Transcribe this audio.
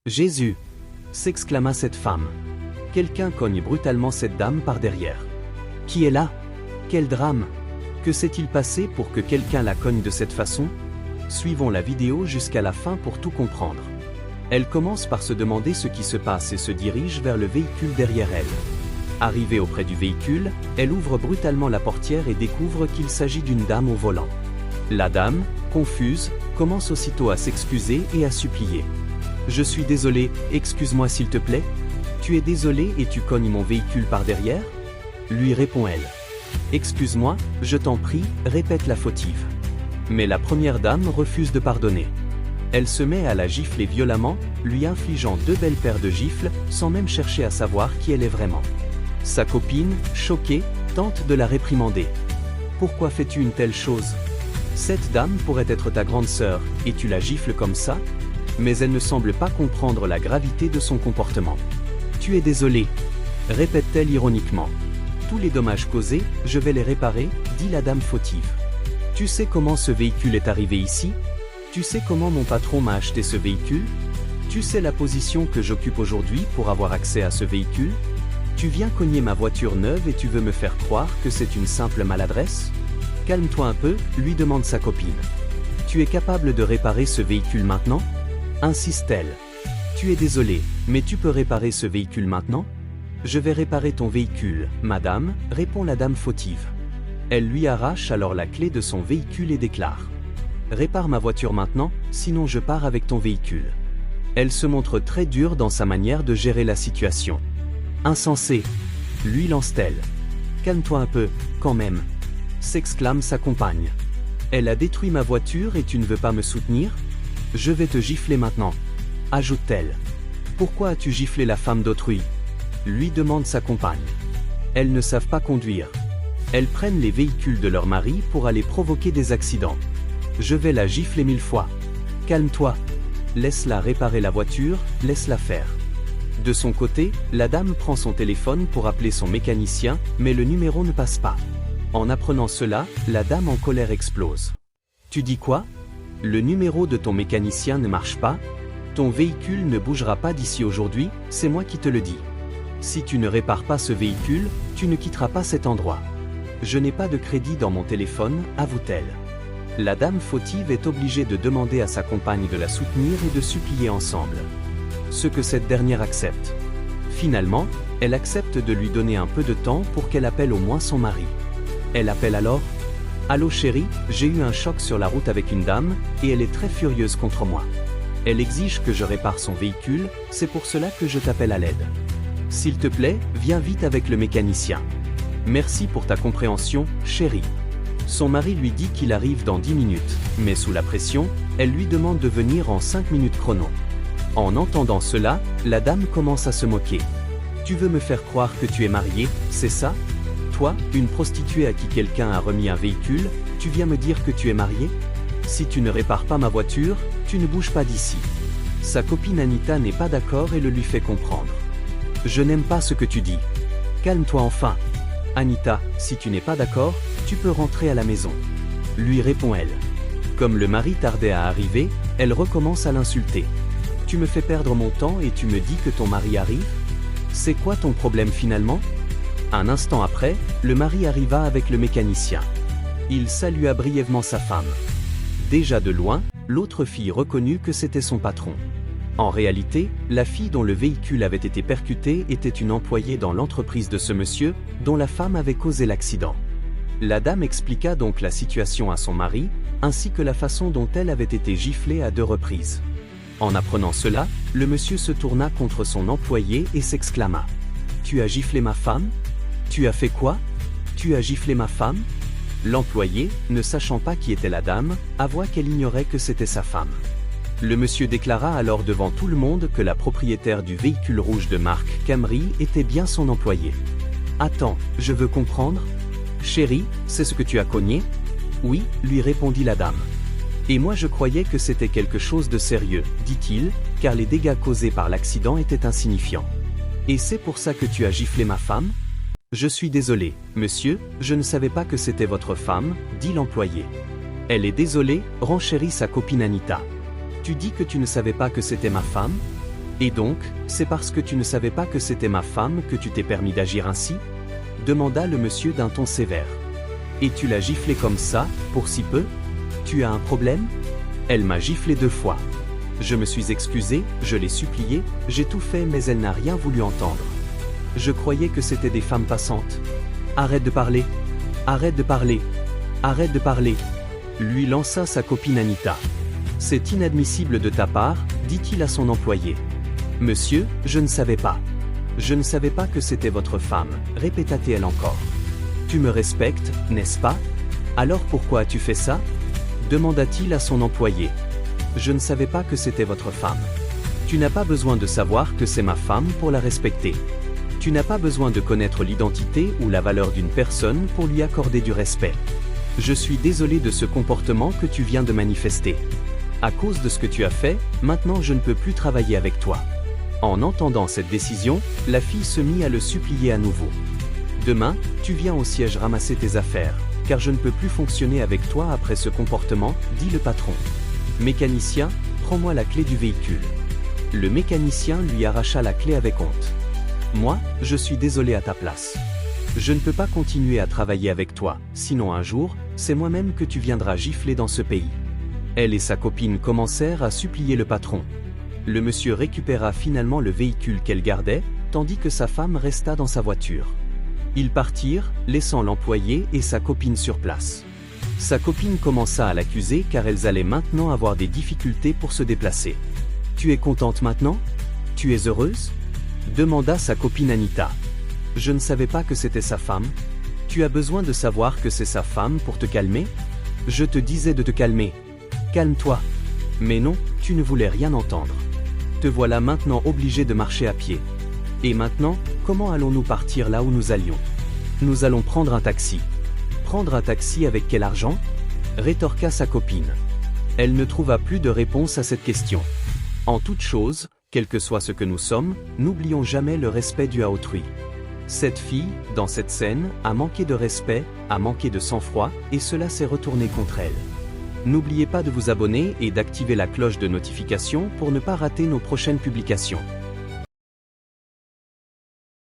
Jésus! S'exclama cette femme. Quelqu'un cogne brutalement cette dame par derrière. Qui est là? Quel drame! Que s'est-il passé pour que quelqu'un la cogne de cette façon? Suivons la vidéo jusqu'à la fin pour tout comprendre. Elle commence par se demander ce qui se passe et se dirige vers le véhicule derrière elle. Arrivée auprès du véhicule, elle ouvre brutalement la portière et découvre qu'il s'agit d'une dame au volant. La dame, confuse, commence aussitôt à s'excuser et à supplier. « Je suis désolée, excuse-moi s'il te plaît. Tu es désolée et tu cognes mon véhicule par derrière ?» lui répond-elle. « Excuse-moi, je t'en prie, » répète la fautive. Mais la première dame refuse de pardonner. Elle se met à la gifler violemment, lui infligeant 2 belles paires de gifles, sans même chercher à savoir qui elle est vraiment. Sa copine, choquée, tente de la réprimander. « Pourquoi fais-tu une telle chose? Cette dame pourrait être ta grande sœur, et tu la gifles comme ça ?» Mais elle ne semble pas comprendre la gravité de son comportement. « Tu es désolée » répète-t-elle ironiquement. « Tous les dommages causés, je vais les réparer, » dit la dame fautive. « Tu sais comment ce véhicule est arrivé ici? Tu sais comment mon patron m'a acheté ce véhicule? Tu sais la position que j'occupe aujourd'hui pour avoir accès à ce véhicule? Tu viens cogner ma voiture neuve et tu veux me faire croire que c'est une simple maladresse? Calme-toi un peu, lui demande sa copine. Tu es capable de réparer ce véhicule maintenant? Insiste-t-elle. Tu es désolé, mais tu peux réparer ce véhicule maintenant? Je vais réparer ton véhicule, madame, répond la dame fautive. Elle lui arrache alors la clé de son véhicule et déclare. Répare ma voiture maintenant, sinon je pars avec ton véhicule. Elle se montre très dure dans sa manière de gérer la situation. Insensé, lui lance-t-elle. Calme-toi un peu, quand même, s'exclame sa compagne. Elle a détruit ma voiture et tu ne veux pas me soutenir? Je vais te gifler maintenant, ajoute-t-elle. Pourquoi as-tu giflé la femme d'autrui? Lui demande sa compagne. Elles ne savent pas conduire. Elles prennent les véhicules de leur mari pour aller provoquer des accidents. Je vais la gifler 1000 fois. Calme-toi. Laisse-la réparer la voiture, laisse-la faire. De son côté, la dame prend son téléphone pour appeler son mécanicien, mais le numéro ne passe pas. En apprenant cela, la dame en colère explose. Tu dis quoi? Le numéro de ton mécanicien ne marche pas? Ton véhicule ne bougera pas d'ici aujourd'hui, c'est moi qui te le dis. Si tu ne répares pas ce véhicule, tu ne quitteras pas cet endroit. Je n'ai pas de crédit dans mon téléphone, avoue-t-elle. La dame fautive est obligée de demander à sa compagne de la soutenir et de supplier ensemble. Ce que cette dernière accepte. Finalement, elle accepte de lui donner un peu de temps pour qu'elle appelle au moins son mari. Elle appelle alors. Allô chérie, j'ai eu un choc sur la route avec une dame, et elle est très furieuse contre moi. Elle exige que je répare son véhicule, c'est pour cela que je t'appelle à l'aide. S'il te plaît, viens vite avec le mécanicien. Merci pour ta compréhension, chérie. Son mari lui dit qu'il arrive dans 10 minutes, mais sous la pression, elle lui demande de venir en 5 minutes chrono. En entendant cela, la dame commence à se moquer. Tu veux me faire croire que tu es marié, c'est ça? Toi, une prostituée à qui quelqu'un a remis un véhicule, tu viens me dire que tu es marié? Si tu ne répares pas ma voiture, tu ne bouges pas d'ici. Sa copine Anita n'est pas d'accord et le lui fait comprendre. Je n'aime pas ce que tu dis. Calme-toi enfin. Anita, si tu n'es pas d'accord, tu peux rentrer à la maison. Lui répond-elle. Comme le mari tardait à arriver, elle recommence à l'insulter. Tu me fais perdre mon temps et tu me dis que ton mari arrive? C'est quoi ton problème finalement? Un instant après, le mari arriva avec le mécanicien. Il salua brièvement sa femme. Déjà de loin, l'autre fille reconnut que c'était son patron. En réalité, la fille dont le véhicule avait été percuté était une employée dans l'entreprise de ce monsieur, dont la femme avait causé l'accident. La dame expliqua donc la situation à son mari, ainsi que la façon dont elle avait été giflée à 2 reprises. En apprenant cela, le monsieur se tourna contre son employé et s'exclama. « Tu as giflé ma femme? Tu as fait quoi? Tu as giflé ma femme ?» L'employé, ne sachant pas qui était la dame, avoua qu'elle ignorait que c'était sa femme. Le monsieur déclara alors devant tout le monde que la propriétaire du véhicule rouge de marque Camry était bien son employé. « Attends, je veux comprendre. Chérie, c'est ce que tu as cogné? » « Oui, lui répondit la dame. « Et moi je croyais que c'était quelque chose de sérieux, dit-il, car les dégâts causés par l'accident étaient insignifiants. Et c'est pour ça que tu as giflé ma femme? » « Je suis désolé, monsieur, je ne savais pas que c'était votre femme, dit l'employé. Elle est désolée, renchérit sa copine Anita. Tu dis que tu ne savais pas que c'était ma femme? Et donc, c'est parce que tu ne savais pas que c'était ma femme que tu t'es permis d'agir ainsi? Demanda le monsieur d'un ton sévère. Et tu l'as giflée comme ça, pour si peu? Tu as un problème? Elle m'a giflé 2 fois. Je me suis excusé, je l'ai supplié, j'ai tout fait mais elle n'a rien voulu entendre. Je croyais que c'était des femmes passantes. Arrête de parler. Arrête de parler. Arrête de parler. Lui lança sa copine Anita. C'est inadmissible de ta part, dit-il à son employé. Monsieur, je ne savais pas. Je ne savais pas que c'était votre femme, répéta-t-elle encore. Tu me respectes, n'est-ce pas? Alors pourquoi as-tu fait ça? Demanda-t-il à son employé. Je ne savais pas que c'était votre femme. Tu n'as pas besoin de savoir que c'est ma femme pour la respecter. Tu n'as pas besoin de connaître l'identité ou la valeur d'une personne pour lui accorder du respect. Je suis désolé de ce comportement que tu viens de manifester. À cause de ce que tu as fait, maintenant je ne peux plus travailler avec toi. En entendant cette décision, la fille se mit à le supplier à nouveau. Demain, tu viens au siège ramasser tes affaires, car je ne peux plus fonctionner avec toi après ce comportement, dit le patron. Mécanicien, prends-moi la clé du véhicule. Le mécanicien lui arracha la clé avec honte. Moi, je suis désolé à ta place. Je ne peux pas continuer à travailler avec toi, sinon un jour, c'est moi-même que tu viendras gifler dans ce pays. Elle et sa copine commencèrent à supplier le patron. Le monsieur récupéra finalement le véhicule qu'elle gardait, tandis que sa femme resta dans sa voiture. Ils partirent, laissant l'employé et sa copine sur place. Sa copine commença à l'accuser car elles allaient maintenant avoir des difficultés pour se déplacer. « Tu es contente maintenant? Tu es heureuse ?» demanda sa copine Anita. « Je ne savais pas que c'était sa femme. Tu as besoin de savoir que c'est sa femme pour te calmer? Je te disais de te calmer. Calme-toi. » Mais non, tu ne voulais rien entendre. Te voilà maintenant obligé de marcher à pied. Et maintenant, comment allons-nous partir là où nous allions? Nous allons prendre un taxi. Prendre un taxi avec quel argent? Rétorqua sa copine. Elle ne trouva plus de réponse à cette question. En toute chose, quel que soit ce que nous sommes, n'oublions jamais le respect dû à autrui. Cette fille, dans cette scène, a manqué de respect, a manqué de sang-froid, et cela s'est retourné contre elle. N'oubliez pas de vous abonner et d'activer la cloche de notification pour ne pas rater nos prochaines publications.